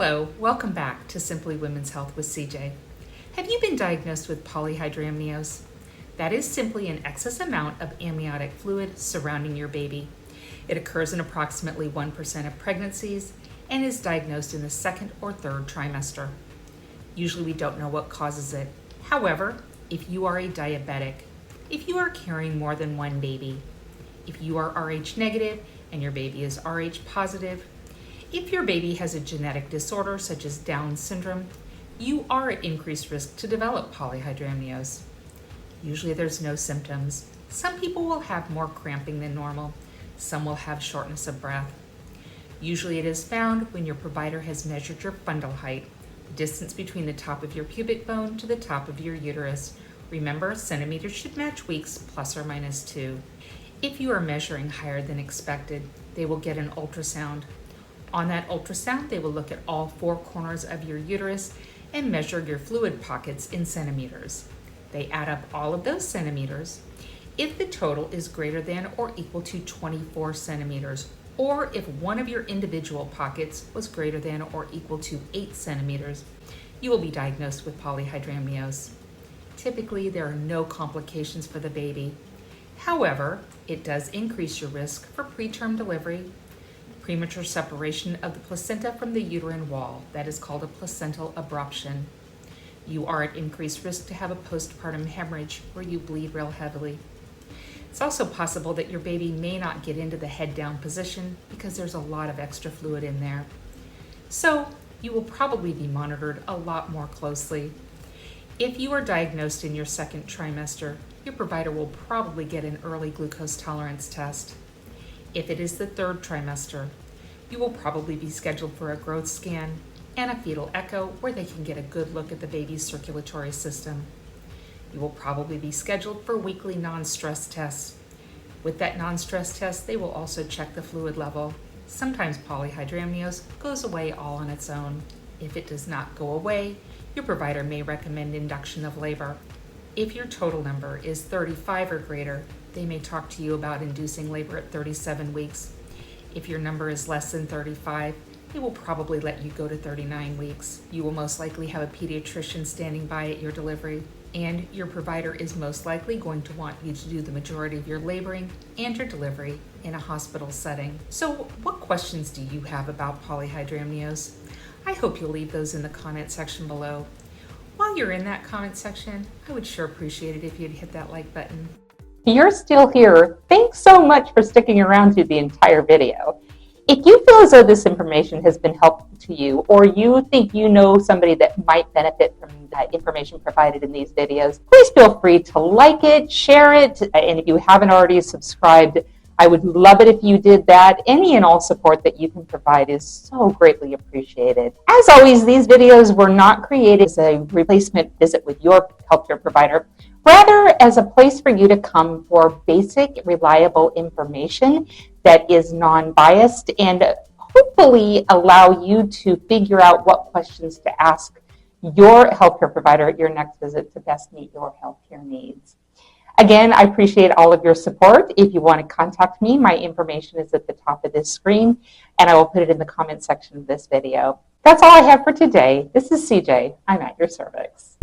Hello, welcome back to Simply Women's Health with CJ. Have you been diagnosed with polyhydramnios? That is simply an excess amount of amniotic fluid surrounding your baby. It occurs in approximately 1% of pregnancies and is diagnosed in the second or third trimester. Usually we don't know what causes it. However, if you are a diabetic, if you are carrying more than one baby, if you are Rh negative and your baby is Rh positive, if your baby has a genetic disorder such as Down syndrome, you are at increased risk to develop polyhydramnios. Usually there's no symptoms. Some people will have more cramping than normal. Some will have shortness of breath. Usually it is found when your provider has measured your fundal height, the distance between the top of your pubic bone to the top of your uterus. Remember, centimeters should match weeks plus or minus 2. If you are measuring higher than expected, they will get an ultrasound. On that ultrasound, they will look at all 4 corners of your uterus and measure your fluid pockets in centimeters. They add up all of those centimeters. If the total is greater than or equal to 24 centimeters, or if one of your individual pockets was greater than or equal to 8 centimeters, you will be diagnosed with polyhydramnios. Typically, there are no complications for the baby. However, it does increase your risk for preterm delivery, premature separation of the placenta from the uterine wall. That is called a placental abruption. You are at increased risk to have a postpartum hemorrhage where you bleed real heavily. It's also possible that your baby may not get into the head down position because there's a lot of extra fluid in there. So you will probably be monitored a lot more closely. If you are diagnosed in your second trimester, your provider will probably get an early glucose tolerance test. If it is the third trimester, you will probably be scheduled for a growth scan and a fetal echo where they can get a good look at the baby's circulatory system. You will probably be scheduled for weekly non-stress tests. With that non-stress test, they will also check the fluid level. Sometimes polyhydramnios goes away all on its own. If it does not go away, your provider may recommend induction of labor. If your total number is 35 or greater, they may talk to you about inducing labor at 37 weeks. If your number is less than 35, they will probably let you go to 39 weeks. You will most likely have a pediatrician standing by at your delivery, and your provider is most likely going to want you to do the majority of your laboring and your delivery in a hospital setting. So what questions do you have about polyhydramnios? I hope you'll leave those in the comment section below. While you're in that comment section, I would sure appreciate it if you'd hit that like button. If you're still here, thanks so much for sticking around through the entire video. If you feel as though this information has been helpful to you, or you think you know somebody that might benefit from the information provided in these videos, please feel free to like it, share it, and if you haven't already subscribed, I would love it if you did that. Any and all support that you can provide is so greatly appreciated. As always, these videos were not created as a replacement visit with your healthcare provider, rather as a place for you to come for basic, reliable information that is non-biased and hopefully allow you to figure out what questions to ask your healthcare provider at your next visit to best meet your healthcare needs. Again, I appreciate all of your support. If you want to contact me, my information is at the top of this screen, and I will put it in the comment section of this video. That's all I have for today. This is CJ. I'm at your cervix.